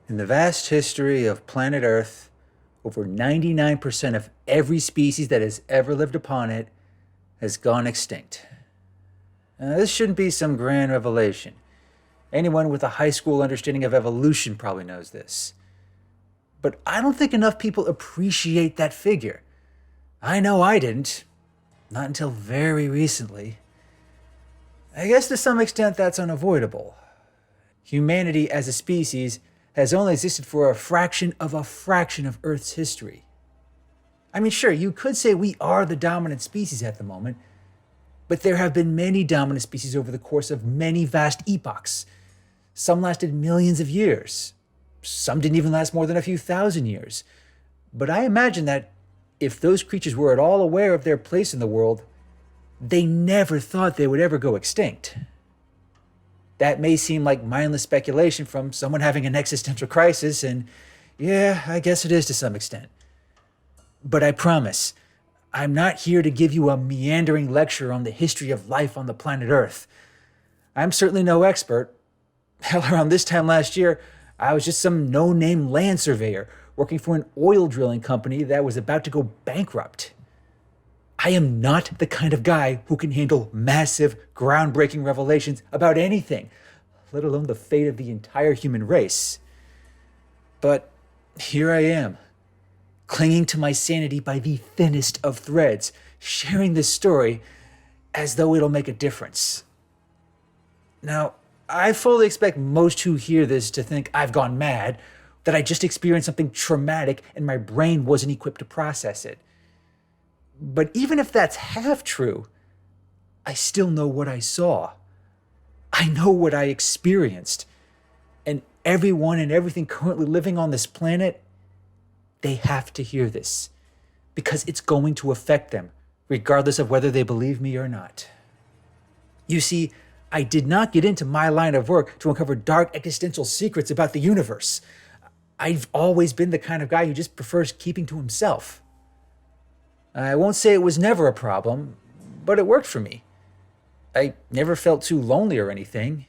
In the vast history of planet Earth, over 99% of every species that has ever lived upon it has gone extinct. Now, this shouldn't be some grand revelation. Anyone with a high school understanding of evolution probably knows this. But I don't think enough people appreciate that figure. I know I didn't. Not until very recently. I guess to some extent that's unavoidable. Humanity as a species has only existed for a fraction of Earth's history. I mean, sure, you could say we are the dominant species at the moment, but there have been many dominant species over the course of many vast epochs. Some lasted millions of years. Some didn't even last more than a few thousand years. But I imagine that if those creatures were at all aware of their place in the world, they never thought they would ever go extinct. That may seem like mindless speculation from someone having an existential crisis, and yeah, I guess it is to some extent. But I promise, I'm not here to give you a meandering lecture on the history of life on the planet Earth. I'm certainly no expert. Hell, around this time last year, I was just some no-name land surveyor working for an oil drilling company that was about to go bankrupt. I am not the kind of guy who can handle massive, groundbreaking revelations about anything, let alone the fate of the entire human race. But here I am, clinging to my sanity by the thinnest of threads, sharing this story as though it'll make a difference. Now, I fully expect most who hear this to think I've gone mad, that I just experienced something traumatic and my brain wasn't equipped to process it. But even if that's half true, I still know what I saw. I know what I experienced. And everyone and everything currently living on this planet, they have to hear this. Because it's going to affect them, regardless of whether they believe me or not. You see, I did not get into my line of work to uncover dark existential secrets about the universe. I've always been the kind of guy who just prefers keeping to himself. I won't say it was never a problem, but it worked for me. I never felt too lonely or anything.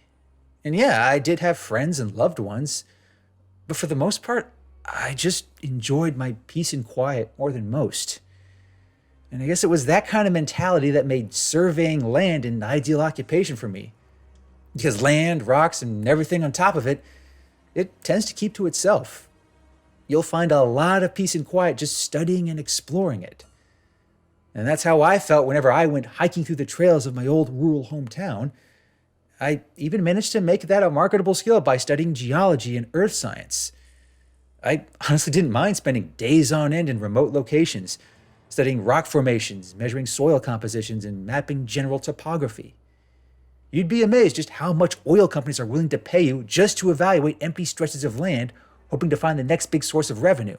And yeah, I did have friends and loved ones. But for the most part, I just enjoyed my peace and quiet more than most. And I guess it was that kind of mentality that made surveying land an ideal occupation for me. Because land, rocks, and everything on top of it, it tends to keep to itself. You'll find a lot of peace and quiet just studying and exploring it. And that's how I felt whenever I went hiking through the trails of my old rural hometown. I even managed to make that a marketable skill by studying geology and earth science. I honestly didn't mind spending days on end in remote locations, studying rock formations, measuring soil compositions, and mapping general topography. You'd be amazed just how much oil companies are willing to pay you just to evaluate empty stretches of land, hoping to find the next big source of revenue.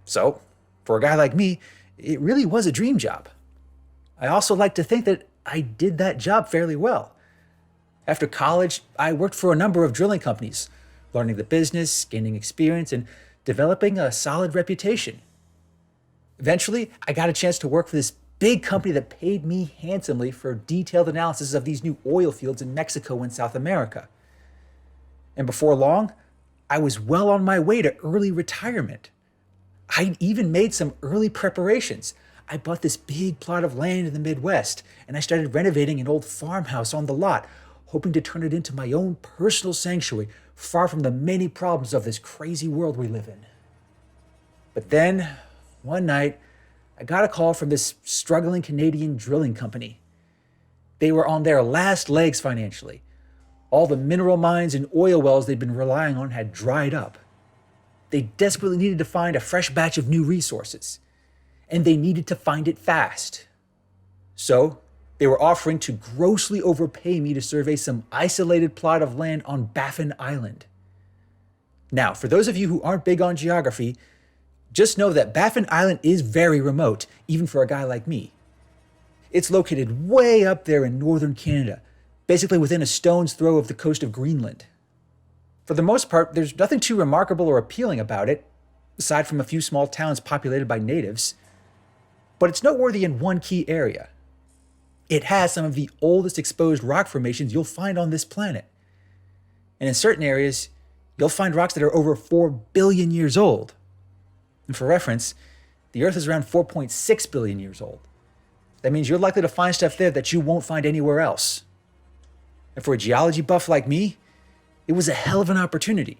So, for a guy like me, it really was a dream job. I also like to think that I did that job fairly well. After college, I worked for a number of drilling companies, learning the business, gaining experience, and developing a solid reputation. Eventually, I got a chance to work for this big company that paid me handsomely for detailed analysis of these new oil fields in Mexico and South America. And before long, I was well on my way to early retirement. I'd even made some early preparations. I bought this big plot of land in the Midwest, and I started renovating an old farmhouse on the lot, hoping to turn it into my own personal sanctuary, far from the many problems of this crazy world we live in. But then, one night, I got a call from this struggling Canadian drilling company. They were on their last legs financially. All the mineral mines and oil wells they'd been relying on had dried up. They desperately needed to find a fresh batch of new resources, and they needed to find it fast. So, they were offering to grossly overpay me to survey some isolated plot of land on Baffin Island. Now, for those of you who aren't big on geography, just know that Baffin Island is very remote, even for a guy like me. It's located way up there in northern Canada, basically within a stone's throw of the coast of Greenland. For the most part, there's nothing too remarkable or appealing about it, aside from a few small towns populated by natives. But it's noteworthy in one key area. It has some of the oldest exposed rock formations you'll find on this planet. And in certain areas, you'll find rocks that are over 4 billion years old. And for reference, the Earth is around 4.6 billion years old. That means you're likely to find stuff there that you won't find anywhere else. And for a geology buff like me, it was a hell of an opportunity.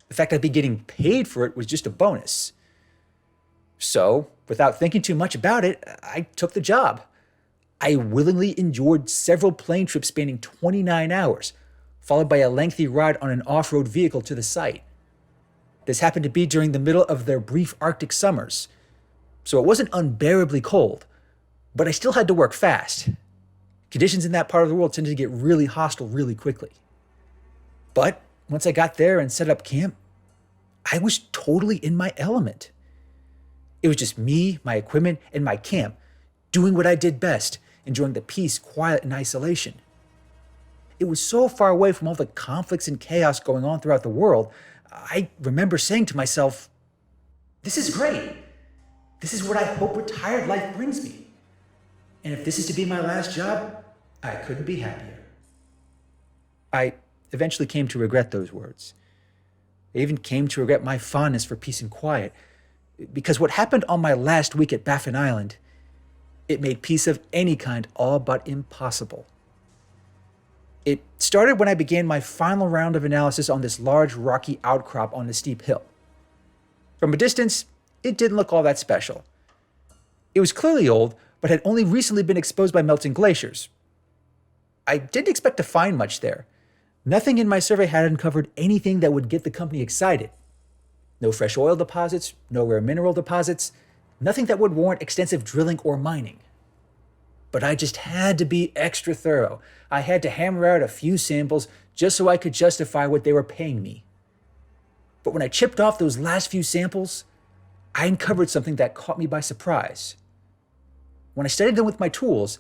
The fact I'd be getting paid for it was just a bonus. So, without thinking too much about it, I took the job. I willingly endured several plane trips spanning 29 hours, followed by a lengthy ride on an off-road vehicle to the site. This happened to be during the middle of their brief Arctic summers, so it wasn't unbearably cold, but I still had to work fast. Conditions in that part of the world tended to get really hostile really quickly. But once I got there and set up camp, I was totally in my element. It was just me, my equipment, and my camp, doing what I did best, enjoying the peace, quiet, and isolation. It was so far away from all the conflicts and chaos going on throughout the world, I remember saying to myself, this is great. This is what I hope retired life brings me. And if this is to be my last job, I couldn't be happier. I eventually came to regret those words. I even came to regret my fondness for peace and quiet, because what happened on my last week at Baffin Island, it made peace of any kind all but impossible. It started when I began my final round of analysis on this large rocky outcrop on a steep hill. From a distance, it didn't look all that special. It was clearly old, but had only recently been exposed by melting glaciers. I didn't expect to find much there. Nothing in my survey had uncovered anything that would get the company excited. No fresh oil deposits, no rare mineral deposits, nothing that would warrant extensive drilling or mining. But I just had to be extra thorough. I had to hammer out a few samples just so I could justify what they were paying me. But when I chipped off those last few samples, I uncovered something that caught me by surprise. When I studied them with my tools,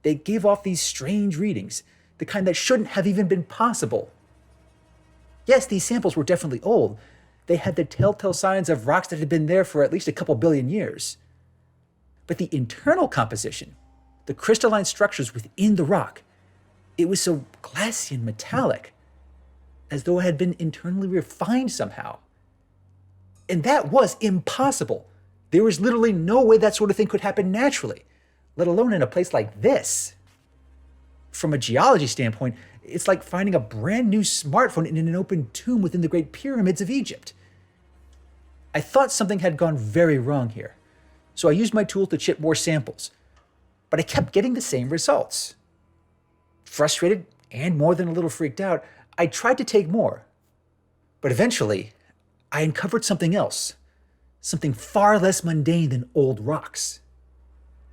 they gave off these strange readings, the kind that shouldn't have even been possible. Yes, these samples were definitely old. They had the telltale signs of rocks that had been there for at least a couple billion years. But the internal composition, the crystalline structures within the rock, it was so glassy and metallic, as though it had been internally refined somehow. And that was impossible. There was literally no way that sort of thing could happen naturally, let alone in a place like this. From a geology standpoint, it's like finding a brand new smartphone in an open tomb within the Great Pyramids of Egypt. I thought something had gone very wrong here, so I used my tool to chip more samples, but I kept getting the same results. Frustrated and more than a little freaked out, I tried to take more. But eventually, I uncovered something else, something far less mundane than old rocks.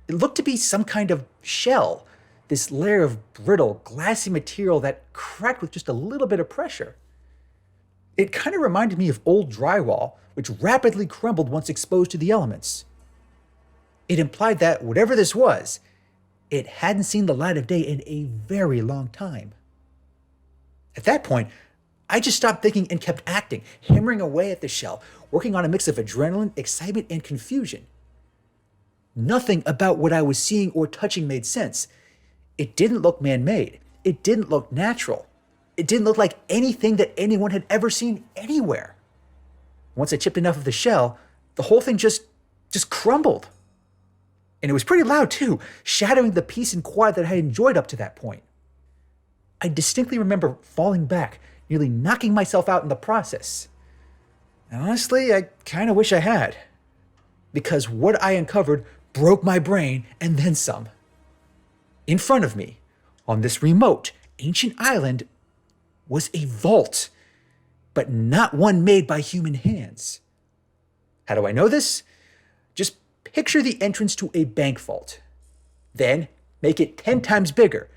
It looked to be some kind of shell, this layer of brittle, glassy material that cracked with just a little bit of pressure. It kind of reminded me of old drywall, which rapidly crumbled once exposed to the elements. It implied that whatever this was, it hadn't seen the light of day in a very long time. At that point, I just stopped thinking and kept acting, hammering away at the shell, working on a mix of adrenaline, excitement, and confusion. Nothing about what I was seeing or touching made sense. It didn't look man-made. It didn't look natural. It didn't look like anything that anyone had ever seen anywhere. Once I chipped enough of the shell, the whole thing just crumbled. And it was pretty loud too, shattering the peace and quiet that I had enjoyed up to that point. I distinctly remember falling back, nearly knocking myself out in the process. And honestly, I kind of wish I had. Because what I uncovered broke my brain and then some. In front of me, on this remote, ancient island, was a vault, but not one made by human hands. How do I know this? Just picture the entrance to a bank vault. Then make it 10 times bigger.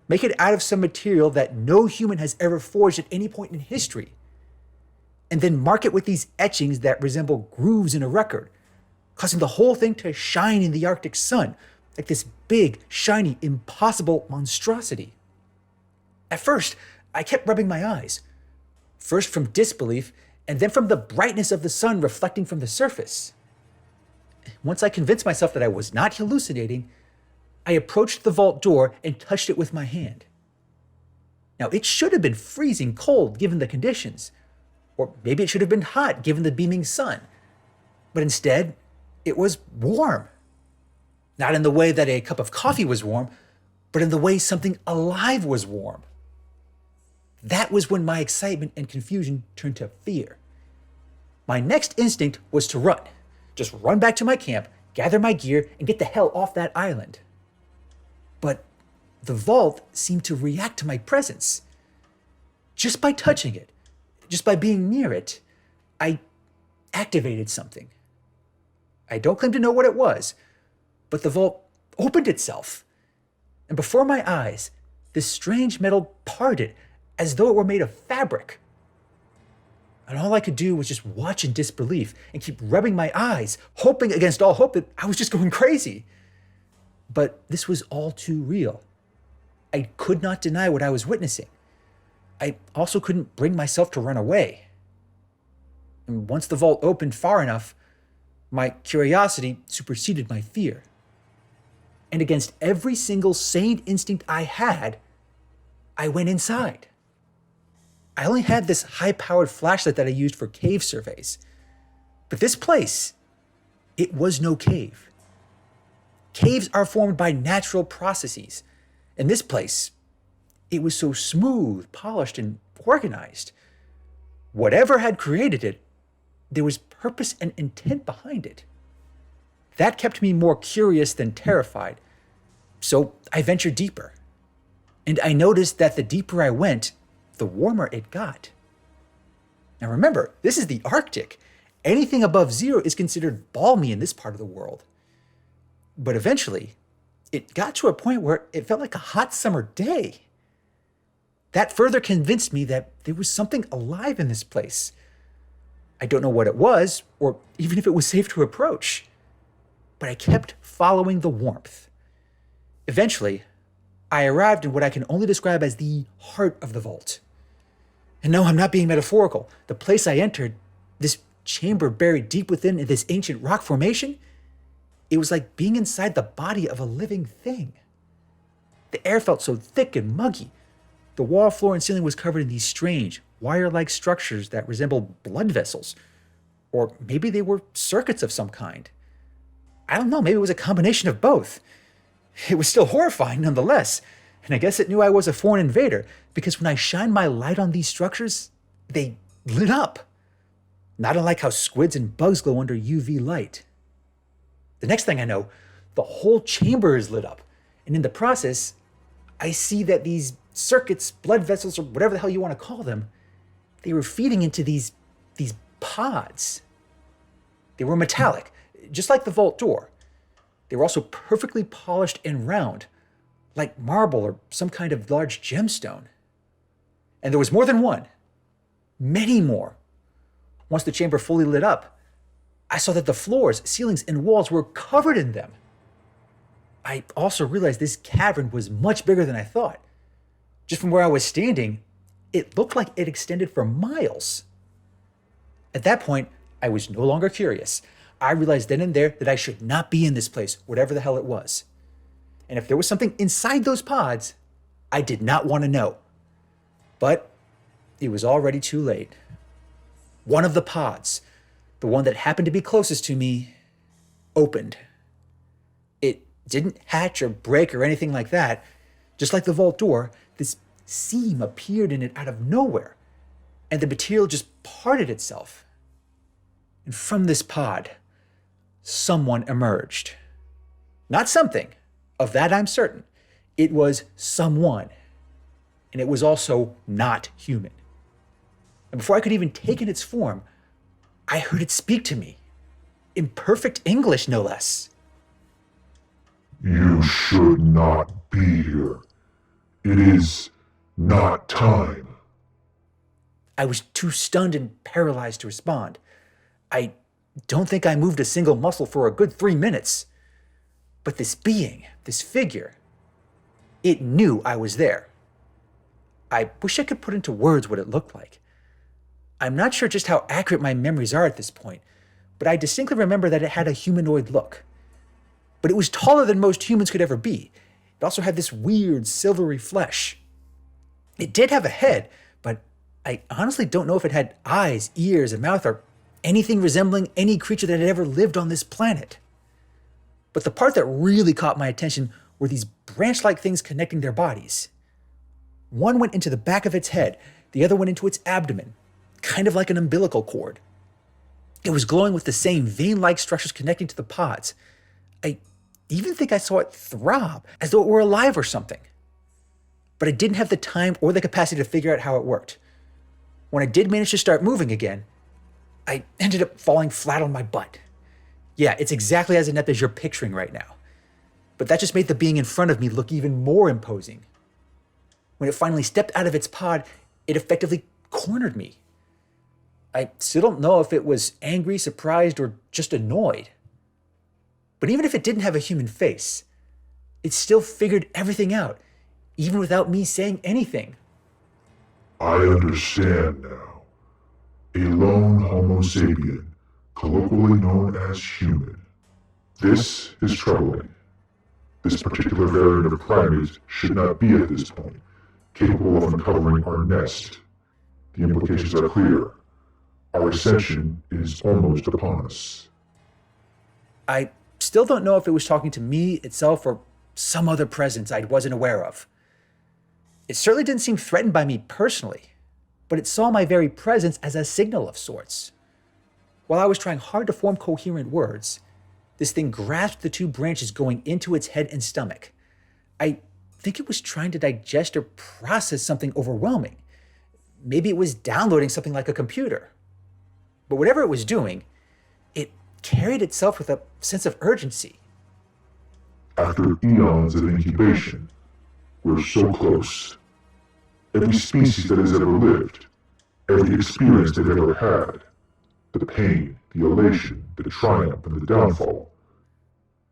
Make it out of some material that no human has ever forged at any point in history. And then mark it with these etchings that resemble grooves in a record, causing the whole thing to shine in the Arctic sun, like this big, shiny, impossible monstrosity. At first, I kept rubbing my eyes, first from disbelief, and then from the brightness of the sun reflecting from the surface. Once I convinced myself that I was not hallucinating, I approached the vault door and touched it with my hand. Now, it should have been freezing cold given the conditions, Or maybe it should have been hot given the beaming sun. But instead, it was warm. Not in the way that a cup of coffee was warm, but in the way something alive was warm. That was when my excitement and confusion turned to fear. My next instinct was to run. Just run back to my camp, gather my gear, and get the hell off that island. But the vault seemed to react to my presence. Just by touching it, just by being near it, I activated something. I don't claim to know what it was, but the vault opened itself. And before my eyes, this strange metal parted as though it were made of fabric. And all I could do was just watch in disbelief and keep rubbing my eyes, hoping against all hope that I was just going crazy. But this was all too real. I could not deny what I was witnessing. I also couldn't bring myself to run away. And once the vault opened far enough, my curiosity superseded my fear. And against every single sane instinct I had, I went inside. I only had this high-powered flashlight that I used for cave surveys. But this place, it was no cave. Caves are formed by natural processes. And this place, it was so smooth, polished, and organized. Whatever had created it, there was purpose and intent behind it. That kept me more curious than terrified. So I ventured deeper. And I noticed that the deeper I went, the warmer it got. Now remember, this is the Arctic. Anything above zero is considered balmy in this part of the world. But eventually, it got to a point where it felt like a hot summer day. That further convinced me that there was something alive in this place. I don't know what it was, or even if it was safe to approach. But I kept following the warmth. Eventually, I arrived in what I can only describe as the heart of the vault. And no, I'm not being metaphorical. The place I entered, this chamber buried deep within this ancient rock formation, it was like being inside the body of a living thing. The air felt so thick and muggy. The wall, floor, and ceiling was covered in these strange, wire-like structures that resembled blood vessels. Or maybe they were circuits of some kind. I don't know, maybe it was a combination of both. It was still horrifying nonetheless, and I guess it knew I was a foreign invader, because when I shined my light on these structures, they lit up. Not unlike how squids and bugs glow under UV light. The next thing I know, the whole chamber is lit up, and in the process, I see that these circuits, blood vessels, or whatever the hell you want to call them, they were feeding into these pods. They were metallic, just like the vault door. They were also perfectly polished and round, like marble or some kind of large gemstone. And there was more than one, many more. Once the chamber fully lit up, I saw that the floors, ceilings, and walls were covered in them. I also realized this cavern was much bigger than I thought. Just from where I was standing, it looked like it extended for miles. At that point, I was no longer curious. I realized then and there that I should not be in this place, whatever the hell it was. And if there was something inside those pods, I did not want to know. But it was already too late. One of the pods, the one that happened to be closest to me, opened. It didn't hatch or break or anything like that. Just like the vault door, this seam appeared in it out of nowhere, and the material just parted itself. And from this pod, someone emerged. Not something, of that I'm certain. It was someone, and it was also not human. And before I could even take in its form, I heard it speak to me, in perfect English no less. You should not be here. It is not time. I was too stunned and paralyzed to respond. I don't think I moved a single muscle for a good 3 minutes. But this being, this figure, it knew I was there. I wish I could put into words what it looked like. I'm not sure just how accurate my memories are at this point, but I distinctly remember that it had a humanoid look. But it was taller than most humans could ever be. It also had this weird silvery flesh. It did have a head, but I honestly don't know if it had eyes, ears, a mouth, or anything resembling any creature that had ever lived on this planet. But the part that really caught my attention were these branch-like things connecting their bodies. One went into the back of its head, the other went into its abdomen, kind of like an umbilical cord. It was glowing with the same vein-like structures connecting to the pods. I even think I saw it throb, as though it were alive or something. But I didn't have the time or the capacity to figure out how it worked. When I did manage to start moving again, I ended up falling flat on my butt. Yeah, it's exactly as inept as you're picturing right now. But that just made the being in front of me look even more imposing. When it finally stepped out of its pod, it effectively cornered me. I still don't know if it was angry, surprised, or just annoyed. But even if it didn't have a human face, it still figured everything out, even without me saying anything. I understand now. A lone Homo sapien, colloquially known as human. This is troubling. This particular variant of primate should not be at this point, capable of uncovering our nest. The implications are clear. Our ascension is almost upon us. I still don't know if it was talking to me itself or some other presence I wasn't aware of. It certainly didn't seem threatened by me personally, but it saw my very presence as a signal of sorts. While I was trying hard to form coherent words, this thing grasped the two branches going into its head and stomach. I think it was trying to digest or process something overwhelming. Maybe it was downloading something like a computer. But whatever it was doing, it carried itself with a sense of urgency. After eons of incubation, we're so close. Every species that has ever lived, every experience they've ever had, the pain, the elation, the triumph, and the downfall,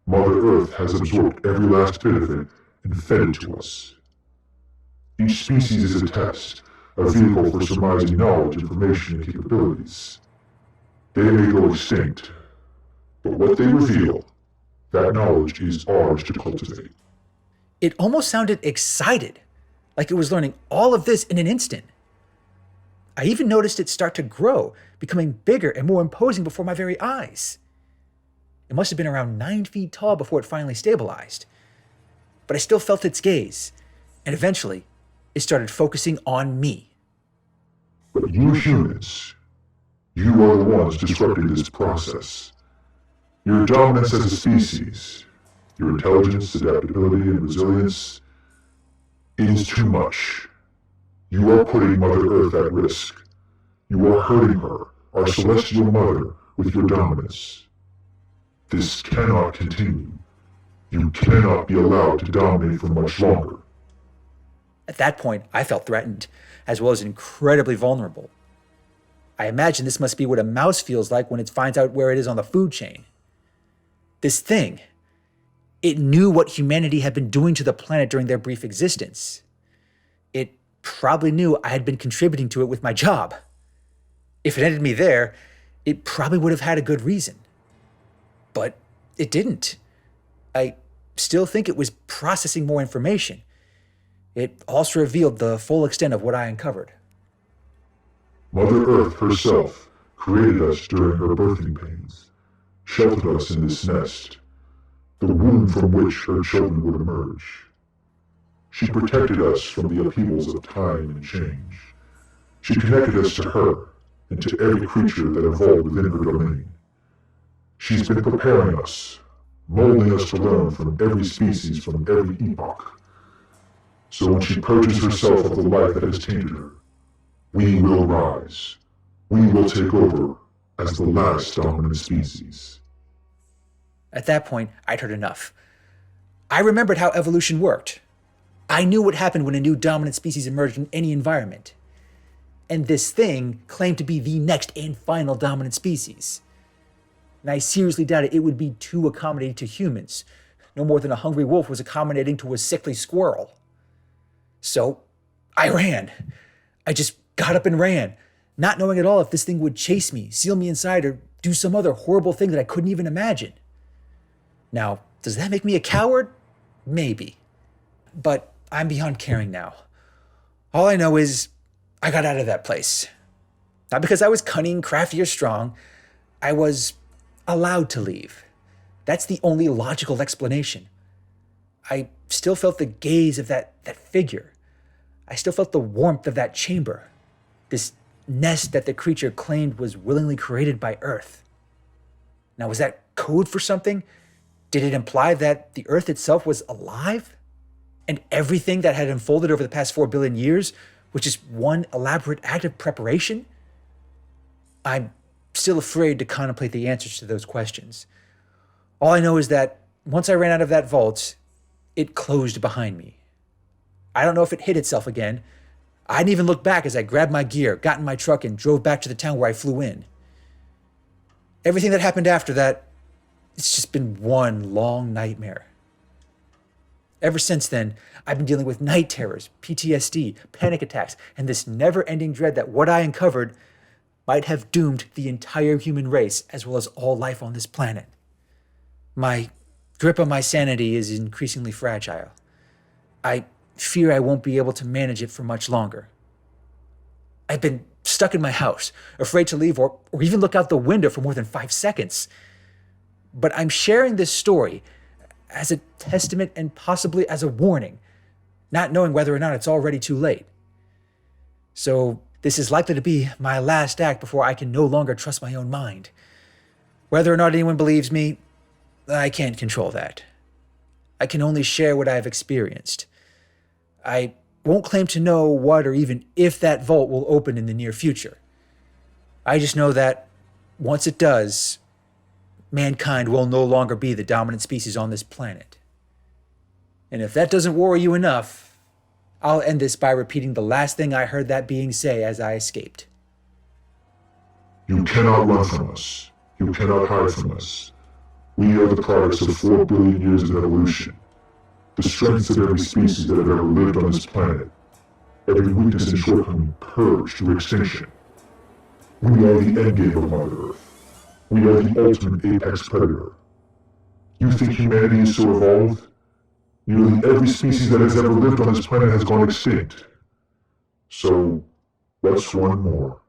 Mother Earth has absorbed every last bit of it and fed it to us. Each species is a test, a vehicle for surmising knowledge, information, and capabilities. They may go extinct, but what they reveal, that knowledge is ours to cultivate. It almost sounded excited, like it was learning all of this in an instant. I even noticed it start to grow, becoming bigger and more imposing before my very eyes. It must have been around 9 feet tall before it finally stabilized. But I still felt its gaze, and eventually, it started focusing on me. But you humans, you are the ones disrupting this process. Your dominance as a species, your intelligence, adaptability, and resilience, it is too much. You are putting Mother Earth at risk. You are hurting her, our celestial mother, with your dominance. This cannot continue. You cannot be allowed to dominate for much longer. At that point, I felt threatened, as well as incredibly vulnerable. I imagine this must be what a mouse feels like when it finds out where it is on the food chain. This thing, it knew what humanity had been doing to the planet during their brief existence. It probably knew I had been contributing to it with my job. If it ended me there, it probably would have had a good reason. But it didn't. I still think it was processing more information. It also revealed the full extent of what I uncovered. Mother Earth herself created us during her birthing pains, sheltered us in this nest, the womb from which her children would emerge. She protected us from the upheavals of time and change. She connected us to her and to every creature that evolved within her domain. She's been preparing us, molding us to learn from every species, from every epoch. So when she purges herself of the life that has tainted her, we will rise. We will take over as the last dominant species. At that point, I'd heard enough. I remembered how evolution worked. I knew what happened when a new dominant species emerged in any environment. And this thing claimed to be the next and final dominant species. And I seriously doubted it would be too accommodating to humans, no more than a hungry wolf was accommodating to a sickly squirrel. So, I ran. I just got up and ran, not knowing at all if this thing would chase me, seal me inside, or do some other horrible thing that I couldn't even imagine. Now, does that make me a coward? Maybe. But I'm beyond caring now. All I know is I got out of that place. Not because I was cunning, crafty, or strong. I was allowed to leave. That's the only logical explanation. I still felt the gaze of that figure. I still felt the warmth of that chamber. This nest that the creature claimed was willingly created by Earth. Now, was that code for something? Did it imply that the Earth itself was alive? And everything that had unfolded over the past 4 billion years was just one elaborate act of preparation? I'm still afraid to contemplate the answers to those questions. All I know is that once I ran out of that vault, it closed behind me. I don't know if it hid itself again. I didn't even look back as I grabbed my gear, got in my truck, and drove back to the town where I flew in. Everything that happened after that, it's just been one long nightmare. Ever since then, I've been dealing with night terrors, PTSD, panic attacks, and this never-ending dread that what I uncovered might have doomed the entire human race as well as all life on this planet. My grip on my sanity is increasingly fragile. I fear I won't be able to manage it for much longer. I've been stuck in my house, afraid to leave or even look out the window for more than 5 seconds. But I'm sharing this story as a testament and possibly as a warning, not knowing whether or not it's already too late. So this is likely to be my last act before I can no longer trust my own mind. Whether or not anyone believes me, I can't control that. I can only share what I've experienced. I won't claim to know what or even if that vault will open in the near future. I just know that once it does, mankind will no longer be the dominant species on this planet. And if that doesn't worry you enough, I'll end this by repeating the last thing I heard that being say as I escaped. You cannot run from us. You cannot hide from us. We are the products of 4 billion years of evolution. The strengths of every species that have ever lived on this planet. Every weakness and shortcoming purged through extinction. We are the endgame of Mother Earth. We are the ultimate apex predator. You think humanity is so evolved? Nearly every species that has ever lived on this planet has gone extinct. So, what's one more?